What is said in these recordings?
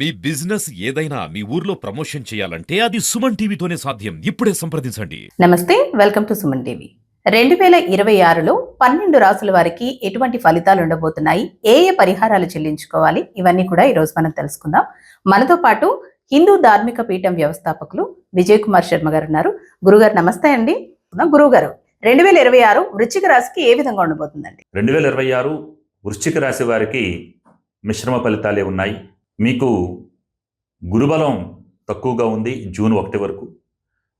మీ business ఏదైనా మీ ఊర్లో promotion చేయాలంటే అది సుమన్ టీవీతోనే సాధ్యం. ఇప్పుడే సంప్రదించండి. నమస్తే, వెల్కమ్ టు సుమన్ టీవీ. 2026లో 12 రాసుల వారికి ఎటువంటి ఫలితాలు ఉండబోతున్నాయి, ఏ ఏ పరిహారాలు చెల్లించుకోవాలి, ఇవన్నీ కూడా ఈరోజు మనం తెలుసుకుందాం. మనతో పాటు హిందూ ధార్మిక పీఠం వ్యవస్థాపకులు విజయ్ కుమార్ శర్మ గారు ఉన్నారు. గురుగారు నమస్తే అండి. గురుగారు, 2026 వృశ్చిక రాశికి ఏ విధంగా ఉండబోతుందండి? 2026 వృశ్చిక రాశి వారికి మిశ్రమ ఫలితాలే ఉన్నాయి. మీకు గురుబలం తక్కువగా ఉంది జూన్ 1 వరకు.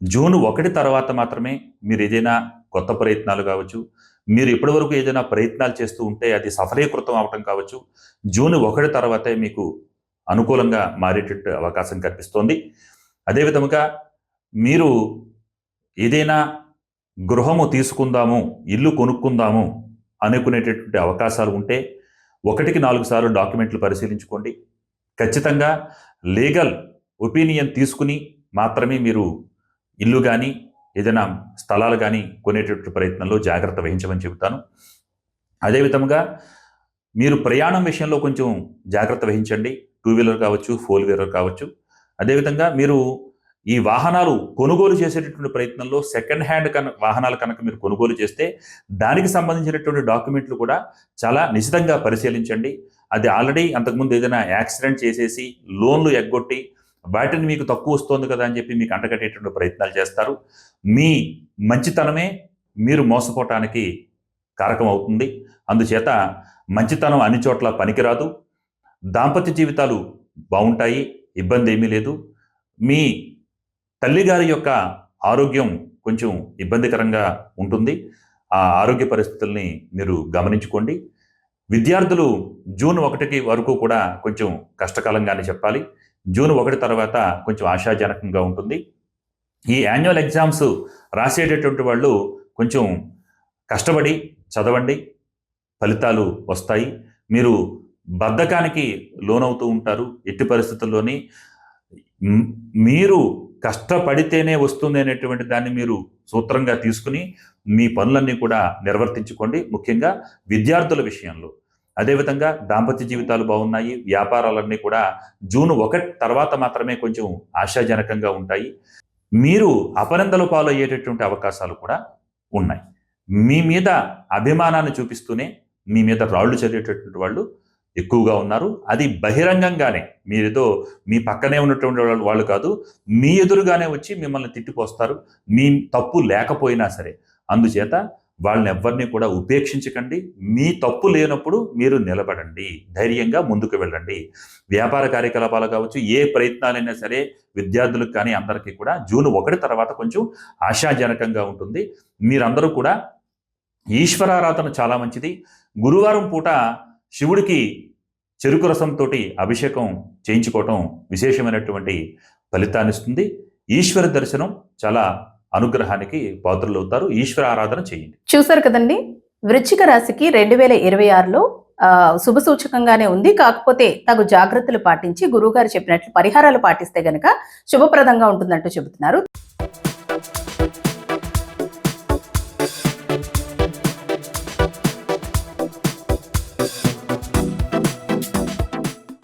జూన్ 1 తర్వాత మాత్రమే మీరు ఏదైనా కొత్త ప్రయత్నాలు కావచ్చు, మీరు ఇప్పటి వరకు ఏదైనా ప్రయత్నాలు చేస్తూ ఉంటే అది సఫలీకృతం అవటం కావచ్చు, జూన్ 1 తర్వాతే మీకు అనుకూలంగా మారేటట్టు అవకాశం కనిపిస్తోంది. అదేవిధముగా మీరు ఏదైనా గృహము తీసుకుందాము, ఇల్లు కొనుక్కుందాము అనుకునేటటువంటి అవకాశాలు ఉంటే 1కి 4 సార్లు డాక్యుమెంట్లు పరిశీలించుకోండి. ఖచ్చితంగా లీగల్ ఒపీనియన్ తీసుకుని మాత్రమే మీరు ఇల్లు కానీ ఏదైనా స్థలాలు కానీ కొనేటటువంటి ప్రయత్నంలో జాగ్రత్త వహించమని చెబుతాను. అదేవిధంగా మీరు ప్రయాణం విషయంలో కొంచెం జాగ్రత్త వహించండి. 2 వీలర్ కావచ్చు, 4 వీలర్ కావచ్చు. అదేవిధంగా మీరు ఈ వాహనాలు కొనుగోలు చేసేటటువంటి ప్రయత్నంలో సెకండ్ హ్యాండ్ వాహనాలు కనుక మీరు కొనుగోలు చేస్తే దానికి సంబంధించినటువంటి డాక్యుమెంట్లు కూడా చాలా నిశితంగా పరిశీలించండి. అది ఆల్రెడీ అంతకుముందు ఏదైనా యాక్సిడెంట్ చేసేసి లోన్లు ఎగ్గొట్టి వాటిని మీకు తక్కువ వస్తుంది కదా అని చెప్పి మీకు అంటగట్టేటువంటి ప్రయత్నాలు చేస్తారు. మీ మంచితనమే మీరు మోసపోవటానికి కారకం అవుతుంది. అందుచేత మంచితనం అన్ని చోట్ల పనికిరాదు. దాంపత్య జీవితాలు బాగుంటాయి, ఇబ్బంది ఏమీ లేదు. మీ తల్లిగారి యొక్క ఆరోగ్యం కొంచెం ఇబ్బందికరంగా ఉంటుంది. ఆ ఆరోగ్య పరిస్థితుల్ని మీరు గమనించుకోండి. విద్యార్థులు జూన్ 1 వరకు కూడా కొంచెం కష్టకాలంగానే చెప్పాలి. జూన్ 1 తర్వాత కొంచెం ఆశాజనకంగా ఉంటుంది. ఈ యాన్యువల్ ఎగ్జామ్స్ రాసేటటువంటి వాళ్ళు కొంచెం కష్టపడి చదవండి, ఫలితాలు వస్తాయి. మీరు బద్ధకానికి లోనవుతూ ఉంటారు. ఎట్టి పరిస్థితుల్లోని మీరు కష్టపడితేనే వస్తుంది అనేటువంటి దాన్ని మీరు సూత్రంగా తీసుకుని మీ పనులన్నీ కూడా నిర్వర్తించుకోండి, ముఖ్యంగా విద్యార్థుల విషయంలో. అదేవిధంగా దాంపత్య జీవితాలు బాగున్నాయి. వ్యాపారాలన్నీ కూడా జూన్ 1 తర్వాత మాత్రమే కొంచెం ఆశాజనకంగా ఉంటాయి. మీరు అపనిందల పాలు అయ్యేటటువంటి అవకాశాలు కూడా ఉన్నాయి. మీ మీద అభిమానాన్ని చూపిస్తూనే మీ మీద రాళ్లు చదివేటటువంటి వాళ్ళు ఎక్కువగా ఉన్నారు. అది బహిరంగంగానే, మీరేదో మీ పక్కనే ఉన్నటువంటి వాళ్ళు కాదు, మీ ఎదురుగానే వచ్చి మిమ్మల్ని తిట్టిపోస్తారు, మీ తప్పు లేకపోయినా సరే. అందుచేత వాళ్ళని ఎవరిని కూడా ఉపేక్షించకండి. మీ తప్పు లేనప్పుడు మీరు నిలబడండి, ధైర్యంగా ముందుకు వెళ్ళండి. వ్యాపార కార్యకలాపాలు కావచ్చు, ఏ ప్రయత్నాలైనా సరే విద్యార్థులకు కానీ అందరికీ కూడా జూన్ 1 తర్వాత కొంచెం ఆశాజనకంగా ఉంటుంది. మీరందరూ కూడా ఈశ్వరారాధన చాలా మంచిది. గురువారం పూట శివుడికి చెరుకు రసంతో అభిషేకం చేయించుకోవటం విశేషమైనటువంటి ఫలితాన్ని ఇస్తుంది. ఈశ్వర దర్శనం చాలా అనుగ్రహానికి పాత్రలవుతారు. ఈశ్వర ఆరాధన చేయండి. చూసారు కదండి, వృశ్చిక రాశికి 2026లో శుభ సూచకంగానే ఉంది. కాకపోతే తగు జాగ్రత్తలు పాటించి గురువుగారు చెప్పినట్లు పరిహారాలు పాటిస్తే గనక శుభప్రదంగా ఉంటుందంటూ చెబుతున్నారు.